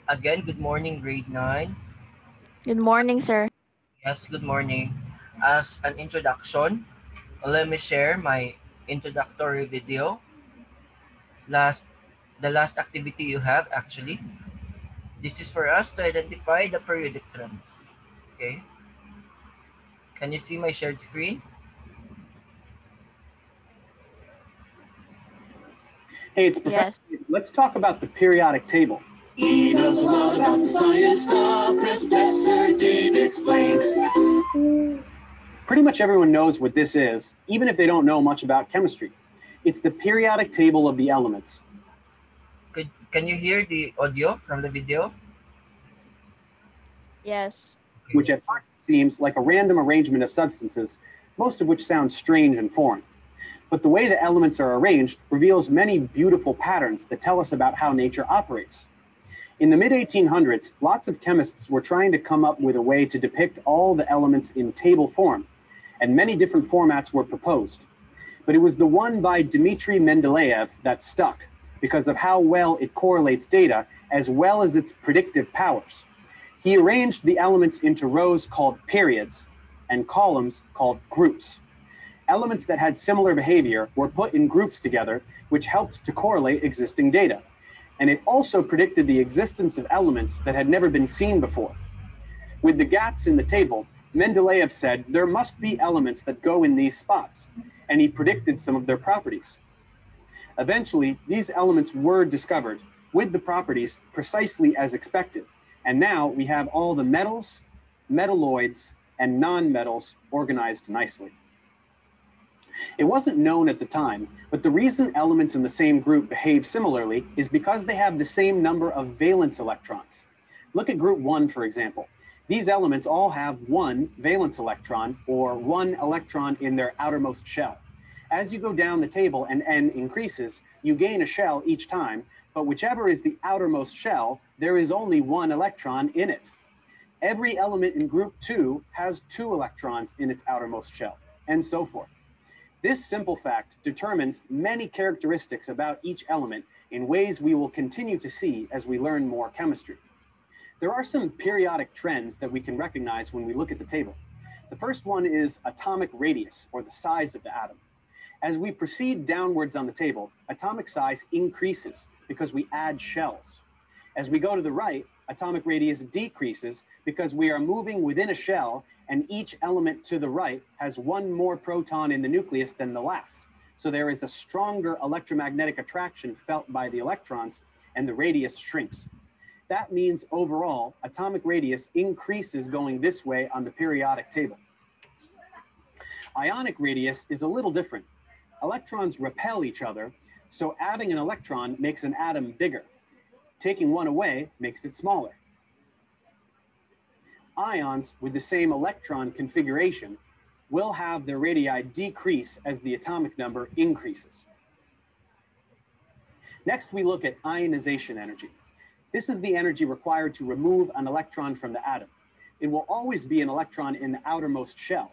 Again, good morning, grade 9. Good morning, sir. Yes, good morning. As an introduction, let me share my introductory video. Last, the last activity you have actually. This is for us to identify the periodic trends. Okay, can you see my shared screen? Hey, it's Professor. Yes. Let's talk about the periodic table. He knows a lot about the science stuff. Professor Dave explains. Pretty much everyone knows what this is, even if they don't know much about chemistry. It's the periodic table of the elements. Can you hear the audio from the video? Yes. Which Okay, at first seems like a random arrangement of substances, most of which sound strange and foreign. But the way the elements are arranged reveals many beautiful patterns that tell us about how nature operates. In the mid-1800s, lots of chemists were trying to come up with a way to depict all the elements in table form, and many different formats were proposed. But it was the one by Dmitry Mendeleev that stuck, because of how well it correlates data as well as its predictive powers. He arranged the elements into rows called periods and columns called groups. Elements that had similar behavior were put in groups together, which helped to correlate existing data. And it also predicted the existence of elements that had never been seen before. With the gaps in the table, Mendeleev said there must be elements that go in these spots, and he predicted some of their properties. Eventually, these elements were discovered with the properties precisely as expected, and now we have all the metals, metalloids, and non-metals organized nicely. It wasn't known at the time, but the reason elements in the same group behave similarly is because they have the same number of valence electrons. Look at group 1, for example. These elements all have one valence electron, or one electron in their outermost shell. As you go down the table and n increases, you gain a shell each time, but whichever is the outermost shell, there is only one electron in it. Every element in group 2 has 2 electrons in its outermost shell, and so forth. This simple fact determines many characteristics about each element in ways we will continue to see as we learn more chemistry. There are some periodic trends that we can recognize when we look at the table. The first one is atomic radius, or the size of the atom. As we proceed downwards on the table, atomic size increases because we add shells. As we go to the right, atomic radius decreases because we are moving within a shell, and each element to the right has one more proton in the nucleus than the last. So there is a stronger electromagnetic attraction felt by the electrons, and the radius shrinks. That means overall, atomic radius increases going this way on the periodic table. Ionic radius is a little different. Electrons repel each other, so adding an electron makes an atom bigger. Taking one away makes it smaller. Ions with the same electron configuration will have their radii decrease as the atomic number increases. Next, we look at ionization energy. This is the energy required to remove an electron from the atom. It will always be an electron in the outermost shell.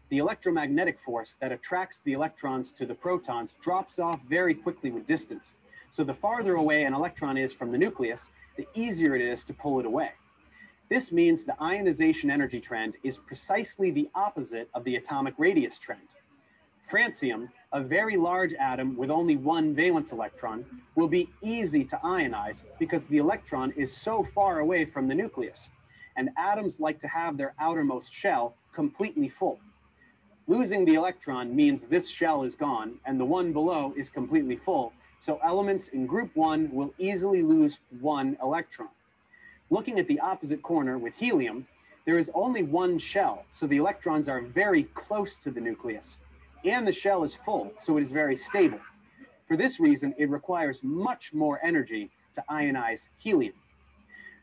The electromagnetic force that attracts the electrons to the protons drops off very quickly with distance. So the farther away an electron is from the nucleus, the easier it is to pull it away. This means the ionization energy trend is precisely the opposite of the atomic radius trend. Francium, a very large atom with only one valence electron, will be easy to ionize because the electron is so far away from the nucleus, and atoms like to have their outermost shell completely full. Losing the electron means this shell is gone and the one below is completely full, so elements in group 1 will easily lose one electron. Looking at the opposite corner with helium, there is only one shell, so the electrons are very close to the nucleus, and the shell is full, so it is very stable. For this reason, it requires much more energy to ionize helium.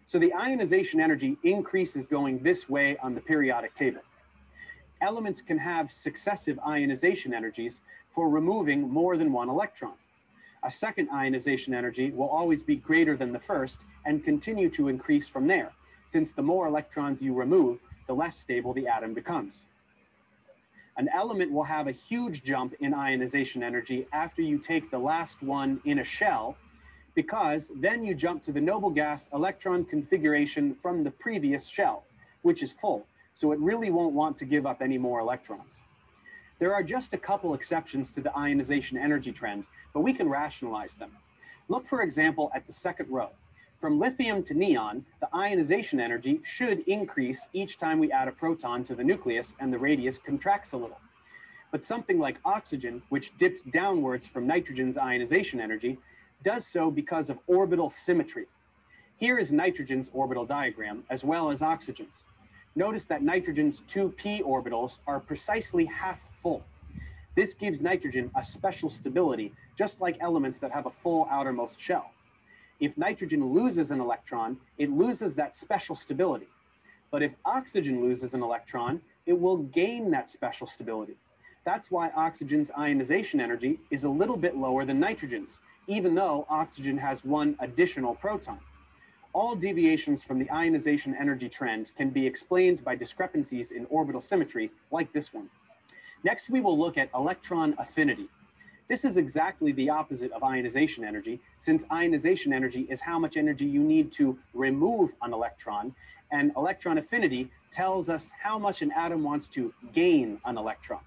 So the ionization energy increases going this way on the periodic table. Elements can have successive ionization energies for removing more than one electron. A second ionization energy will always be greater than the first and continue to increase from there, since the more electrons you remove, the less stable the atom becomes. An element will have a huge jump in ionization energy after you take the last one in a shell, because then you jump to the noble gas electron configuration from the previous shell, which is full, so it really won't want to give up any more electrons. There are just a couple exceptions to the ionization energy trend, but we can rationalize them. Look, for example, at the second row. From lithium to neon, the ionization energy should increase each time we add a proton to the nucleus and the radius contracts a little. But something like oxygen, which dips downwards from nitrogen's ionization energy, does so because of orbital symmetry. Here is nitrogen's orbital diagram, as well as oxygen's. Notice that nitrogen's 2p orbitals are precisely half full. This gives nitrogen a special stability, just like elements that have a full outermost shell. If nitrogen loses an electron, it loses that special stability. But if oxygen loses an electron, it will gain that special stability. That's why oxygen's ionization energy is a little bit lower than nitrogen's, even though oxygen has one additional proton. All deviations from the ionization energy trend can be explained by discrepancies in orbital symmetry, like this one. Next, we will look at electron affinity. This is exactly the opposite of ionization energy, since ionization energy is how much energy you need to remove an electron, and electron affinity tells us how much an atom wants to gain an electron.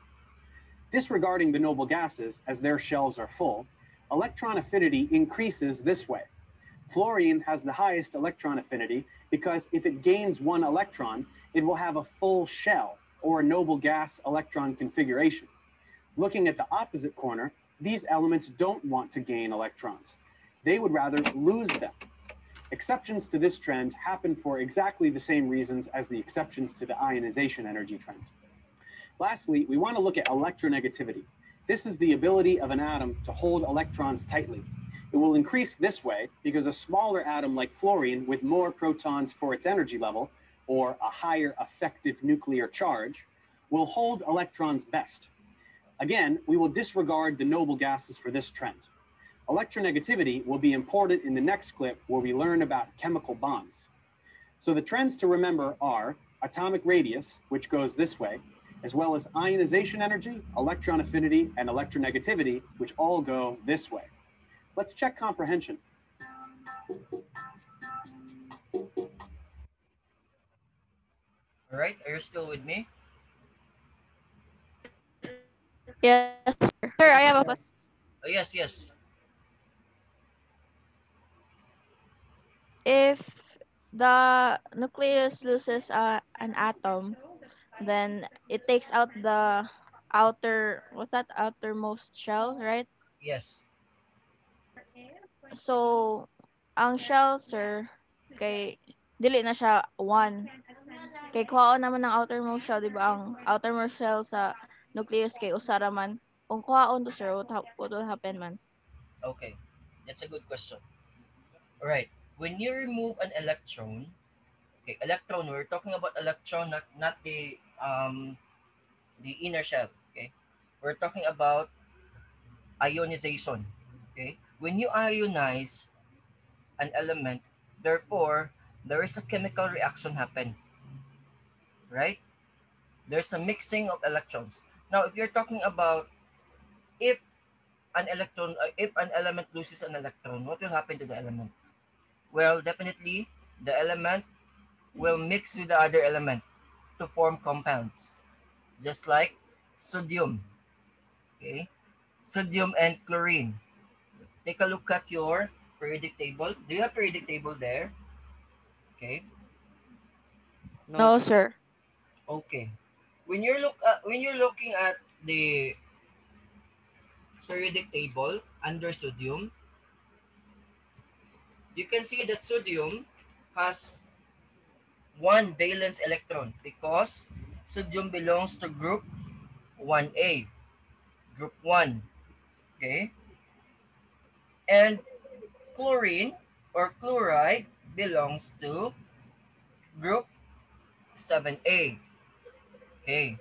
Disregarding the noble gases, as their shells are full, electron affinity increases this way. Fluorine has the highest electron affinity because if it gains one electron, it will have a full shell, or a noble gas electron configuration. Looking at the opposite corner, these elements don't want to gain electrons. They would rather lose them. Exceptions to this trend happen for exactly the same reasons as the exceptions to the ionization energy trend. Lastly, we want to look at electronegativity. This is the ability of an atom to hold electrons tightly. It will increase this way because a smaller atom like fluorine with more protons for its energy level, or a higher effective nuclear charge, will hold electrons best. Again, we will disregard the noble gases for this trend. Electronegativity will be important in the next clip where we learn about chemical bonds. So the trends to remember are atomic radius, which goes this way, as well as ionization energy, electron affinity, and electronegativity, which all go this way. Let's check comprehension. All right, are you still with me? Yes, sir. Sir, I have a question. Oh, yes, yes. If the nucleus loses an atom, then it takes out the what's that, outermost shell, right? Yes. So, ang shell, sir, kay dili na siya one. Kay kuhaon naman ng outermost shell, di ba? Ang outermost shell sa nucleus kay usa ra man. Kung kuhaon to, sir, what will happen man? Okay, that's a good question. All right, when you remove an electron, okay, electron, we're talking about electron, not the inner shell, okay? We're talking about ionization, okay? When you ionize an element, therefore, there is a chemical reaction happen, right? There's a mixing of electrons. Now, if you're talking about if if an element loses an electron, what will happen to the element? Well, definitely, the element will mix with the other element to form compounds, just like sodium, okay? Sodium and chlorine. Take a look at your periodic table. Do you have periodic table there? Okay. No, sir. Okay. When you're looking at the periodic table under sodium, you can see that sodium has one valence electron because sodium belongs to group 1A, group 1. Okay? And chlorine or chloride belongs to group 7A. Okay.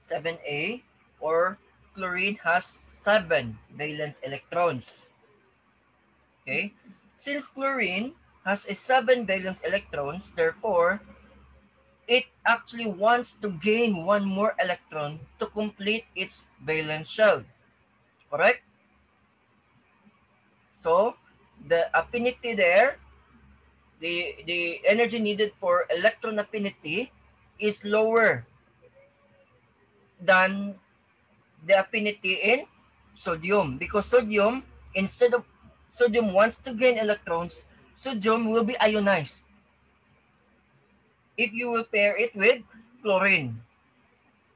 7A or chlorine has 7 valence electrons. Okay? Since chlorine has a 7 valence electrons, therefore, it actually wants to gain one more electron to complete its valence shell. Correct? So, the affinity there, the energy needed for electron affinity is lower than the affinity in sodium, because sodium, instead of sodium wants to gain electrons, sodium will be ionized if you will pair it with chlorine.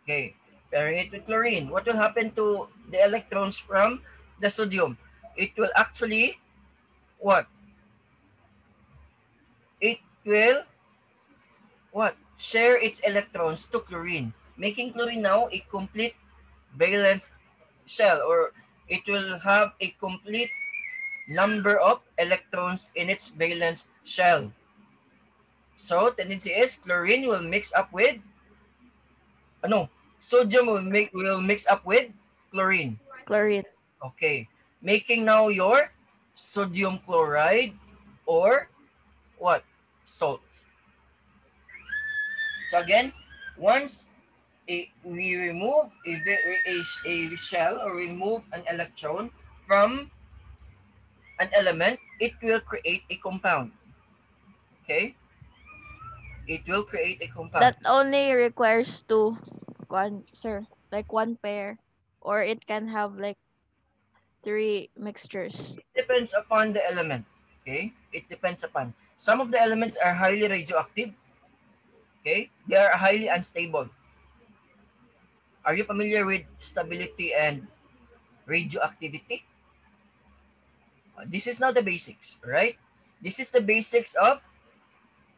Okay, pairing it with chlorine, what will happen to the electrons from the sodium? It will actually what? It will what? Share its electrons to chlorine, making chlorine now a complete valence shell, or it will have a complete number of electrons in its valence shell. So tendency is chlorine will mix up with sodium will mix up with chlorine. Chlorine. Okay, making now your sodium chloride or what? Salt. So again, once we remove a shell or remove an electron from an element, it will create a compound. Okay? It will create a compound. That only requires one, sir, like one pair, or it can have like three mixtures. It depends upon the element. Okay? It depends upon. Some of the elements are highly radioactive. Okay? They are highly unstable. Are you familiar with stability and radioactivity? This is now the basics, right? This is the basics of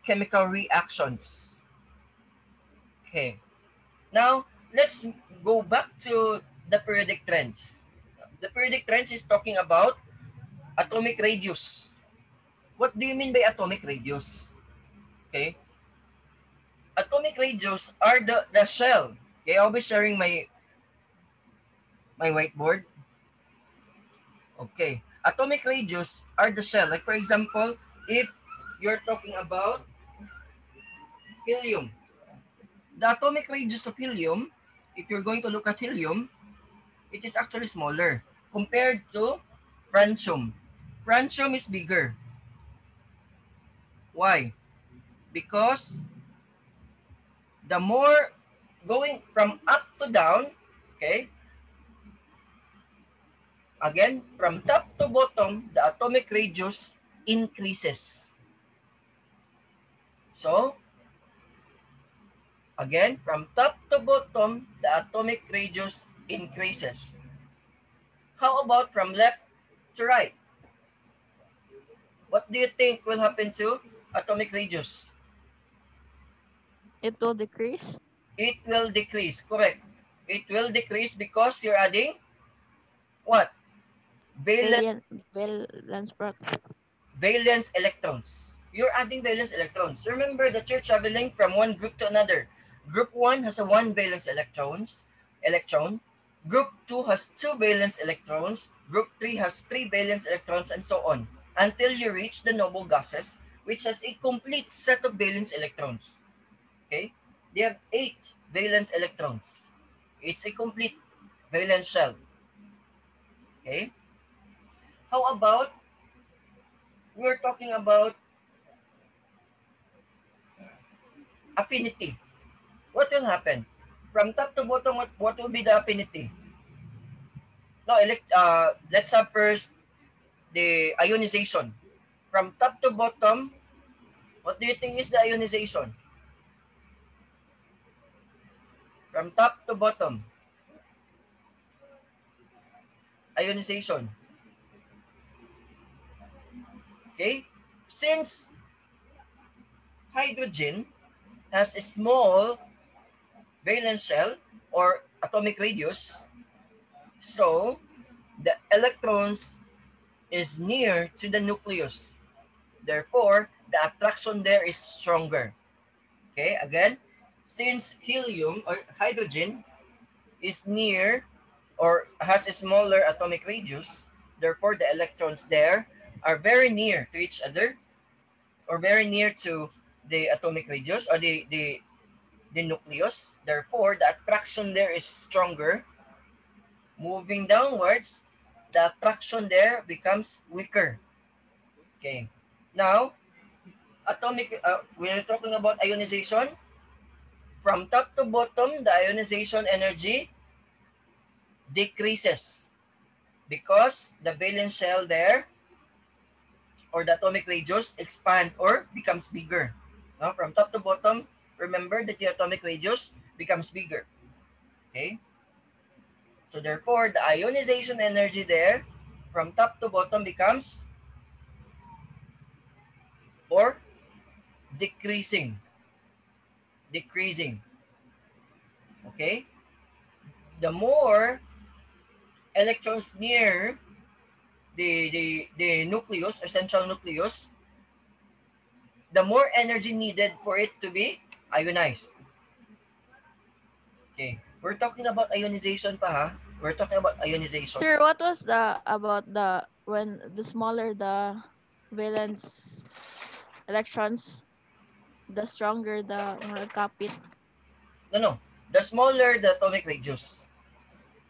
chemical reactions. Okay. Now, let's go back to the periodic trends. The periodic trends is talking about atomic radius. What do you mean by atomic radius? Okay. Atomic radius are the shell. Okay, I'll be sharing my whiteboard. Okay. Atomic radius are the shell. Like for example, if you're talking about helium, the atomic radius of helium, if you're going to look at helium, it is actually smaller compared to francium. Francium is bigger. Why? Because the more going from up to down, okay, again, from top to bottom, the atomic radius increases. So, again, from top to bottom, the atomic radius increases. How about from left to right? What do you think will happen to atomic radius? It will decrease. It will decrease, correct. It will decrease because you're adding what? Valence, Valence valence electrons. You're adding valence electrons. Remember that you're traveling from one group to another. Group 1 has a 1 valence electron. Group 2 has 2 valence electrons. Group 3 has 3 valence electrons, and so on, until you reach the noble gases, which has a complete set of valence electrons. Okay? They have 8 valence electrons. It's a complete valence shell. Okay? How about, we're talking about affinity. What will happen? From top to bottom, what will be the affinity? No, let's have first the ionization. From top to bottom, what do you think is the ionization? From top to bottom. Ionization. Okay? Since hydrogen has a small valence shell or atomic radius, so the electrons is near to the nucleus. Therefore, the attraction there is stronger. Okay, again, since helium or hydrogen is near or has a smaller atomic radius, therefore the electrons there are very near to each other, or very near to the atomic radius or the nucleus. Therefore, the attraction there is stronger. Moving downwards, the attraction there becomes weaker. Okay. Now, we're talking about ionization. From top to bottom, the ionization energy decreases because the valence shell there or the atomic radius expand or becomes bigger. Now, from top to bottom, remember that the atomic radius becomes bigger. Okay? So therefore, the ionization energy there from top to bottom becomes or decreasing. Decreasing. Okay? The more electrons near the nucleus or central nucleus, the more energy needed for it to be ionized. Okay. We're talking about ionization pa ha. We're talking about ionization. Sir, what was the about the when the smaller the valence electrons, the stronger the mga kapit? No, no. The smaller the atomic radius.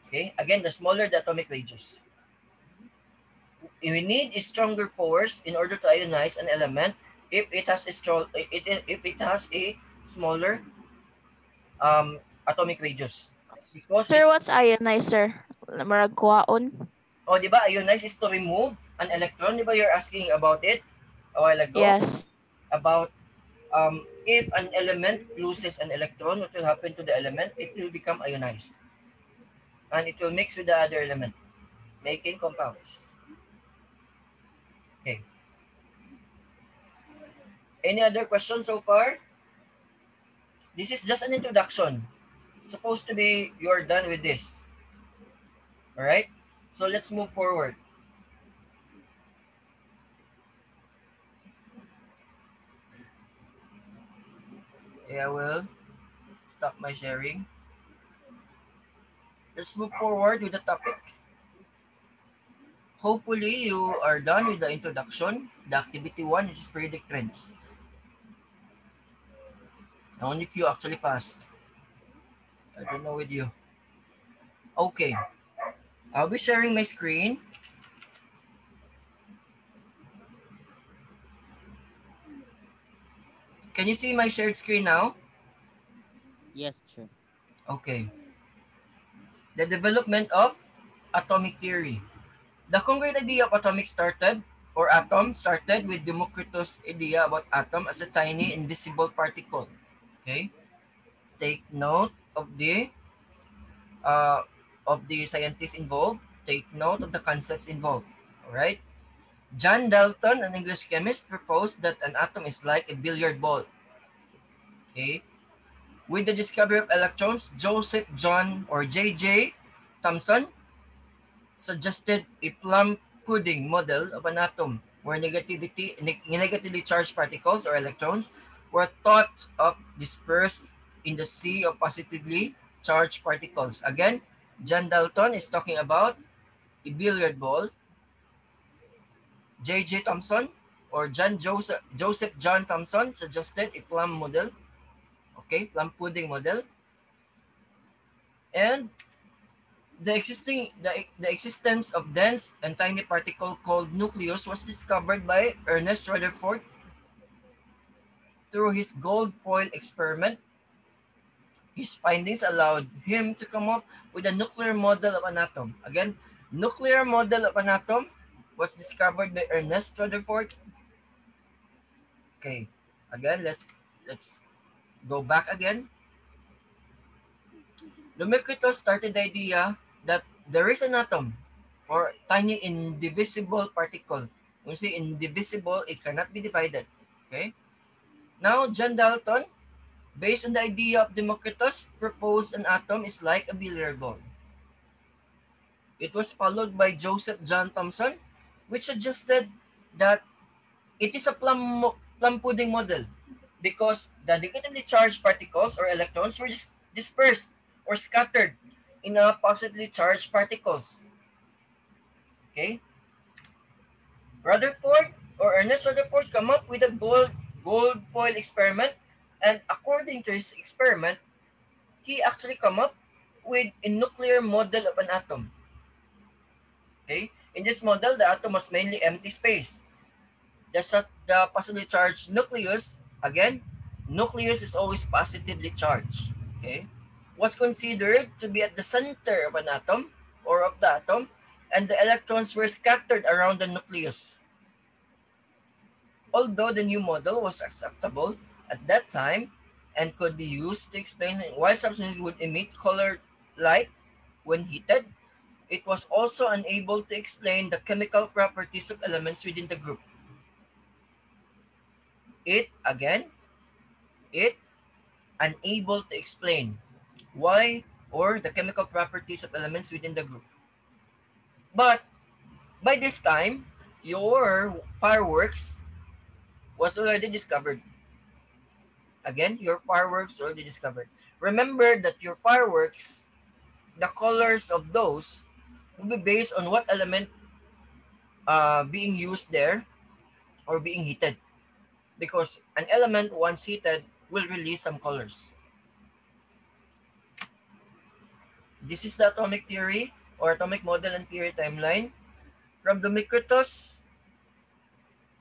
Okay? Again, the smaller the atomic radius. We need a stronger force in order to ionize an element if it has a smaller atomic radius. Because Sir, it what's ionizer? Marag kuhaon? oh, di ba? Ionize is to remove an electron. Di ba you're asking about it a while ago? Yes. About if an element loses an electron, what will happen to the element? It will become ionized. And it will mix with the other element, making compounds. Okay. Any other questions so far? This is just an introduction. Supposed to be you're done with this. Alright? So let's move forward. Okay, I will stop my sharing. Let's move forward with the topic. Hopefully, you are done with the introduction, the activity 1, which is predict trends. Only few actually passed. I don't know with you. Okay, I'll be sharing my screen. Can you see my shared screen now? Yes, sir. Okay. The development of atomic theory. The concrete idea of atom started with Democritus' idea about atom as a tiny invisible particle. Okay? Take note uh, of the scientists involved. Take note of the concepts involved. Alright? John Dalton, an English chemist, proposed that an atom is like a billiard ball. Okay? With the discovery of electrons, Joseph John or J.J. Thomson suggested a plum pudding model of an atom where negatively charged particles or electrons were thought of dispersed in the sea of positively charged particles. Again, John Dalton is talking about a billiard ball. J.J. Thomson or Joseph John Thomson suggested a plum model, okay, plum pudding model, and the existence of dense and tiny particle called nucleus was discovered by Ernest Rutherford through his gold foil experiment. His findings allowed him to come up with a nuclear model of an atom. Again, nuclear model of an atom was discovered by Ernest Rutherford. Okay, again, let's go back again. Democritus started the idea that there is an atom or tiny indivisible particle. When you say indivisible, it cannot be divided. Okay? Now, John Dalton, based on the idea of Democritus, proposed an atom is like a billiard ball. It was followed by Joseph John Thomson, which suggested that it is a plum pudding model because the negatively charged particles or electrons were just dispersed or scattered in a positively charged particles. Okay? Rutherford or Ernest Rutherford come up with a gold foil experiment, and according to his experiment, he actually come up with a nuclear model of an atom. Okay? In this model, the atom was mainly empty space. The positively charged nucleus, again, nucleus is always positively charged. Okay? Was considered to be at the center of an atom or of the atom, and the electrons were scattered around the nucleus. Although the new model was acceptable at that time and could be used to explain why substances would emit colored light when heated, it was also unable to explain the chemical properties of elements within the group. Again, it unable to explain why or the chemical properties of elements within the group. But by this time, your fireworks was already discovered. Again, your fireworks already discovered. Remember that your fireworks, the colors of those will be based on what element being used there or being heated. Because an element once heated will release some colors. This is the atomic theory or atomic model and theory timeline. From Democritus,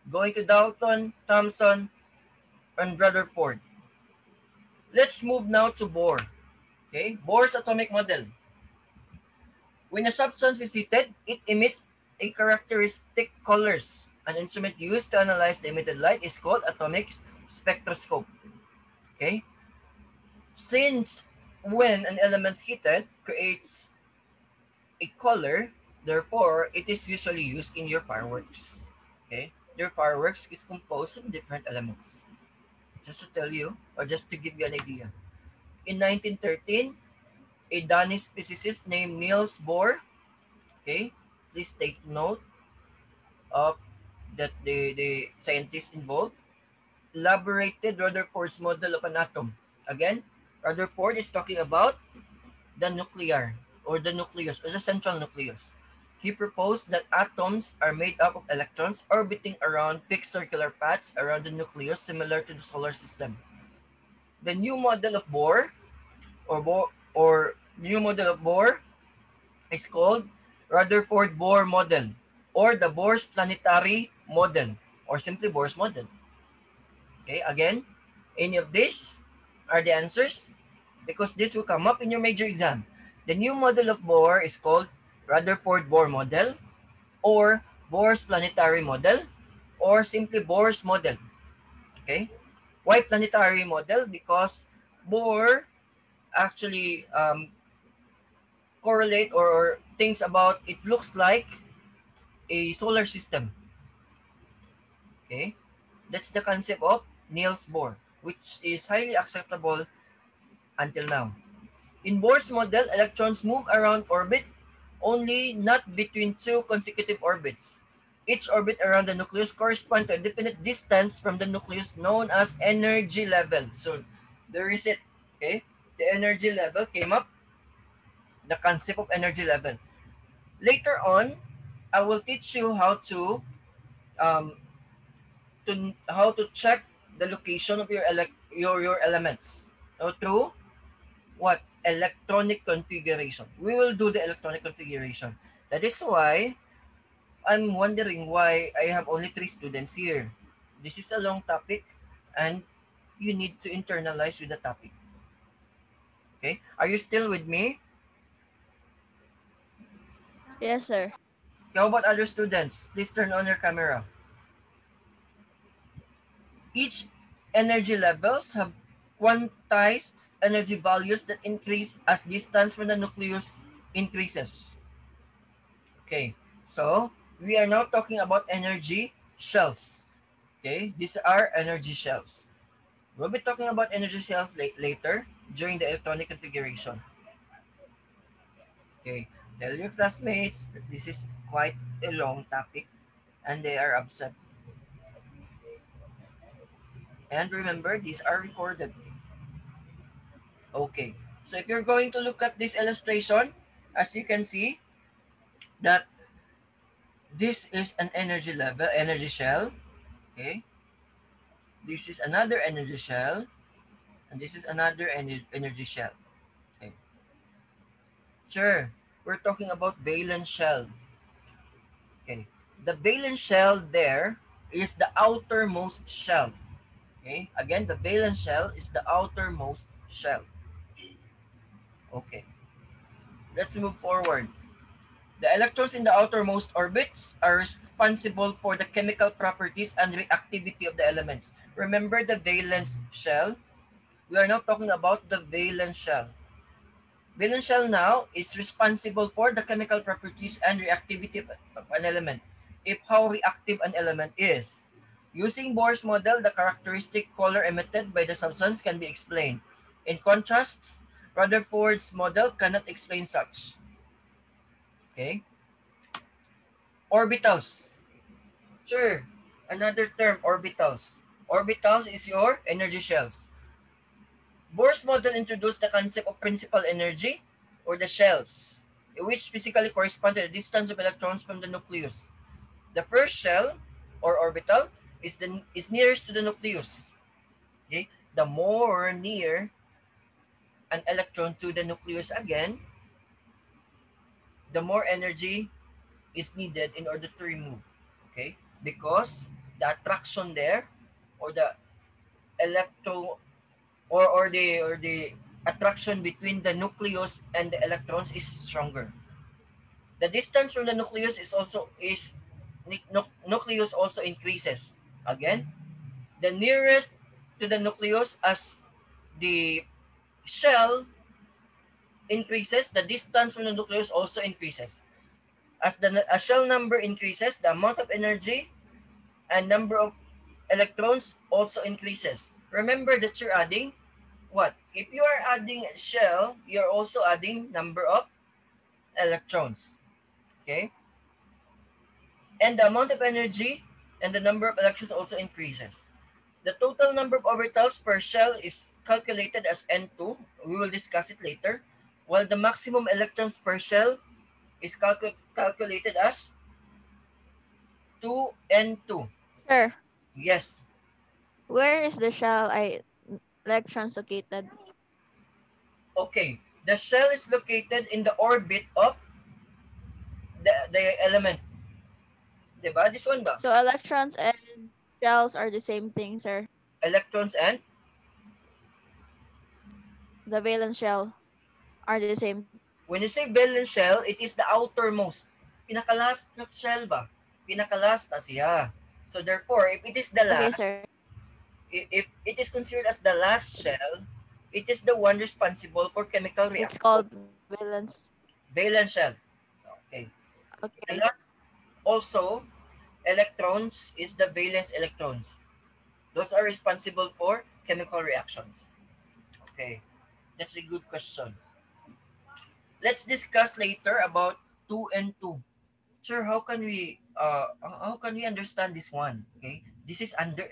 going to Dalton, Thomson, and Rutherford. Let's move now to Bohr. Okay, Bohr's atomic model. When a substance is heated, it emits a characteristic colors. An instrument used to analyze the emitted light is called atomic spectroscope. Okay? Since when an element heated creates a color, therefore, it is usually used in your fireworks. Okay? Your fireworks is composed of different elements. Just to tell you, or just to give you an idea. In 1913, a Danish physicist named Niels Bohr, okay, please take note of that the scientists involved, elaborated Rutherford's model of an atom. Again, Rutherford is talking about the nuclear or the nucleus or the central nucleus. He proposed that atoms are made up of electrons orbiting around fixed circular paths around the nucleus similar to the solar system. The new model of Bohr or new model of Bohr is called Rutherford-Bohr model or the Bohr's planetary model or simply Bohr's model. Okay, again, any of these are the answers because this will come up in your major exam. The new model of Bohr is called Rutherford-Bohr model or Bohr's planetary model or simply Bohr's model. Okay, why planetary model? Because Bohr actually correlate or thinks about it looks like a solar system. Okay, that's the concept of Niels Bohr, which is highly acceptable until now. In Bohr's model, electrons move around orbit only not between two consecutive orbits. Each orbit around the nucleus corresponds to a definite distance from the nucleus known as energy level. So there is it. Okay, the energy level came up, the concept of energy level. Later on, I will teach you um, how to check the location of your elements through what electronic configuration. We will do the electronic configuration. That is why I'm wondering why I have only 3 students here. This is a long topic and you need to internalize with the topic. Okay? Are you still with me? Yes, sir. How about other students? Please turn on your camera. Each energy levels have quantized energy values that increase as distance from the nucleus increases. Okay, so we are now talking about energy shells. Okay, these are energy shells. We'll be talking about energy shells later during the electronic configuration. Okay, tell your classmates that this is quite a long topic and they are upset. And remember, these are recorded. Okay, so if you're going to look at this illustration, as you can see, that this is an energy level, energy shell. Okay, this is another energy shell, and this is another energy shell. Okay, sure, we're talking about valence shell. Okay, the valence shell there. is the outermost shell. Okay, again, the valence shell is the outermost shell. Okay, let's move forward. The electrons in the outermost orbits are responsible for the chemical properties and reactivity of the elements. Remember the valence shell? We are now talking about the valence shell. Valence shell now is responsible for the chemical properties and reactivity of an element. If how reactive an element is. Using Bohr's model, the characteristic color emitted by the substance can be explained. In contrast, Rutherford's model cannot explain such. Okay? Orbitals. Sure. Another term, orbitals. Orbitals is your energy shells. Bohr's model introduced the concept of principal energy, or the shells, which physically correspond to the distance of electrons from the nucleus. The first shell, or orbital, is nearest to the nucleus. Okay? The more near an electron to the nucleus again, the more energy is needed in order to remove. Okay? Because the attraction there, or the electro or the attraction between the nucleus and the electrons is stronger. The distance from the nucleus is also is nucleus also increases. Again, the nearest to the nucleus, as the shell increases, the distance from the nucleus also increases. As the shell number increases, the amount of energy and number of electrons also increases. Remember that you're adding what? If you are adding shell, you're also adding number of electrons. Okay? And the amount of energy and the number of electrons also increases. The total number of orbitals per shell is calculated as N2. We will discuss it later. While the maximum electrons per shell is calculated as 2N2. Sir, Yes. where is the shell electrons located? Okay. The shell is located in the orbit of the element. Diba? This one ba? So electrons and shells are the same thing, sir. Electrons and The valence shell are the same. when you say valence shell, it is the outermost. Pinakalast na shell ba? Pinakalast na siya. So therefore, if it is the Okay, last, sir. if it is considered as the last shell, it is the one responsible for chemical It's reaction. called valence. Valence shell. Okay. The Okay. last also, electrons is the valence electrons. Those are responsible for chemical reactions. Okay. That's a good question. Let's discuss later about 2 and 2. Sure, how can we understand this one? Okay, this is under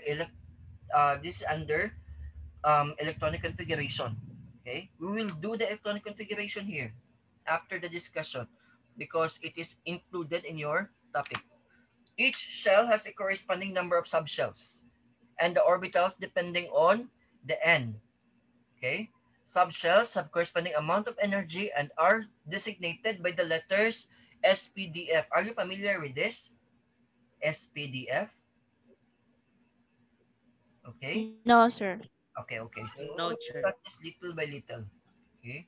electronic configuration. Okay, we will do the electronic configuration here after the discussion because it is included in your topic. Each shell has a corresponding number of subshells and the orbitals depending on the n. Okay, subshells have corresponding amount of energy and are designated by the letters SPDF. Are you familiar with this? SPDF. Okay. No, sir. Okay. So we No, will sir. discuss this little by little. Okay.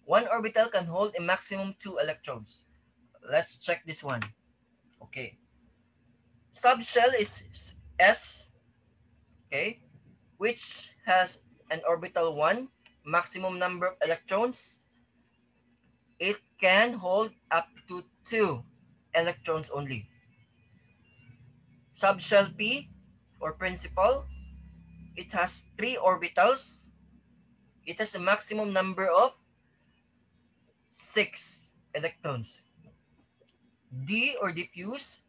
One orbital can hold a maximum 2 electrons. Let's check this one. Okay. Subshell is S, okay, which has an orbital 1, maximum number of electrons. It can hold up to 2 electrons only. Subshell P, or principal, it has 3 orbitals. It has a maximum number of 6 electrons. D, or diffuse,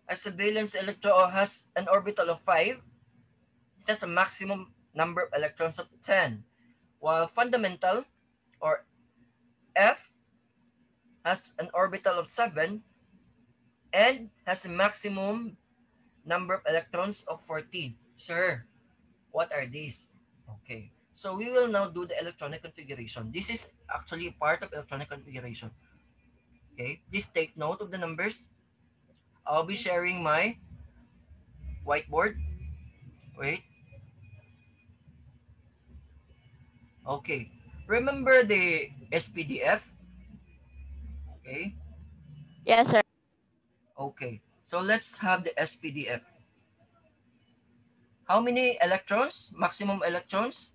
as a valence electron has an orbital of 5. It has a maximum number of electrons of 10. While fundamental, or F, has an orbital of 7 and has a maximum number of electrons of 14. Sir, what are these? Okay. So we will now do the electronic configuration. This is actually part of electronic configuration. Okay. Please take note of the numbers. I'll be sharing my whiteboard. Wait. Okay. Remember the SPDF? Okay. Yes, sir. Okay. So let's have the SPDF. How many electrons? Maximum electrons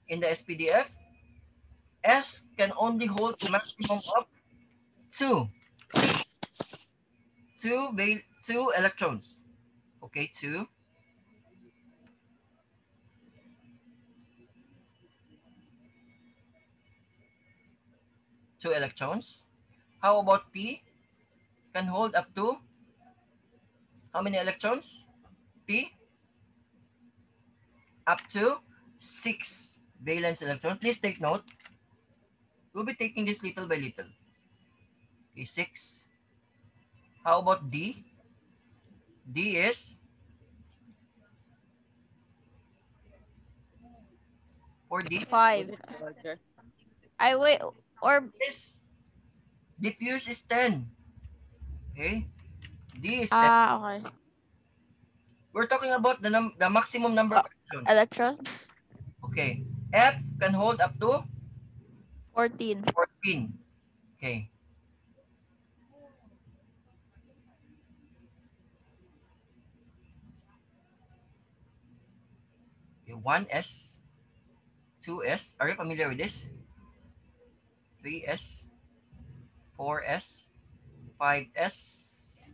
in the SPDF? S can only hold a maximum of two. Two electrons. Okay, two electrons. How about P? Can hold up to how many electrons? P? Up to 6 valence electrons. Please take note. We'll be taking this little by little. Okay, 6. How about D? D is for D Was 5. it four, sir? I wait, or is diffuse is 10. Okay? D is 10. okay. We're talking about the maximum number Uh, of electrons. electrons Okay. F can hold up to 14. 14. Okay. Okay. 1s, 2s. Are you familiar with this? 3s, 4s, 5s,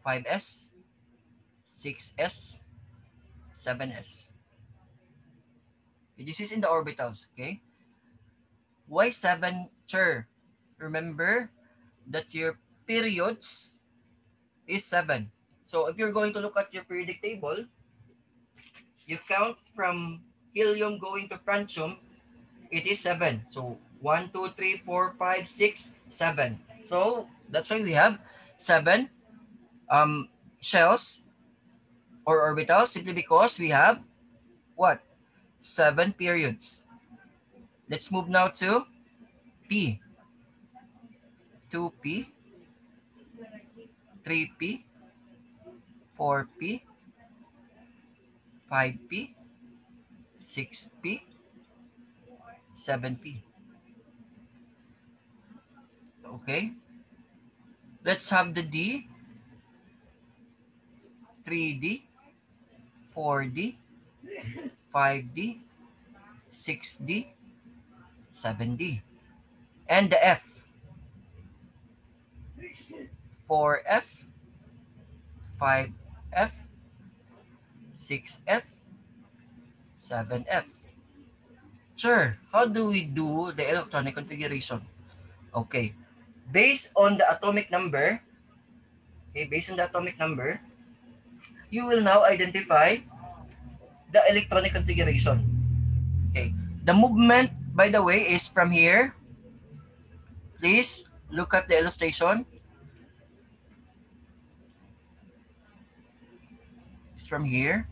5s, 6s, 7s. This is in the orbitals, okay? Why 7, sure? Remember that your periods is 7. So if you're going to look at your periodic table, you count from helium going to francium, it is 7. So 1, 2, 3, 4, 5, 6, 7. So that's why we have 7 shells or orbitals, simply because we have what? 7 periods. Let's move now to P. 2p, 3p, 4p, 5p, 6p, 7p. Okay? Let's have the D, 3D, 4D, 5D, 6D, 7D. And the F, 4F, 5F, 6F, 7F. Sure, how do we do the electronic configuration? Okay, based on the atomic number, you will now identify the electronic configuration. Okay, the movement, by the way, is from here. Please look at the illustration. It's from here.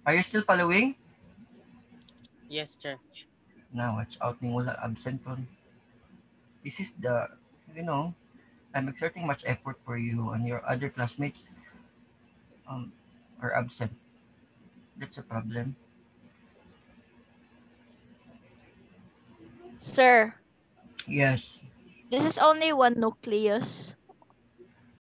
Are you still following? Yes, sir. Now, watch out ning wala absent ron. This is the, you know, I'm exerting much effort for you and your other classmates um, are absent. That's a problem. Sir, Yes. this is only one nucleus.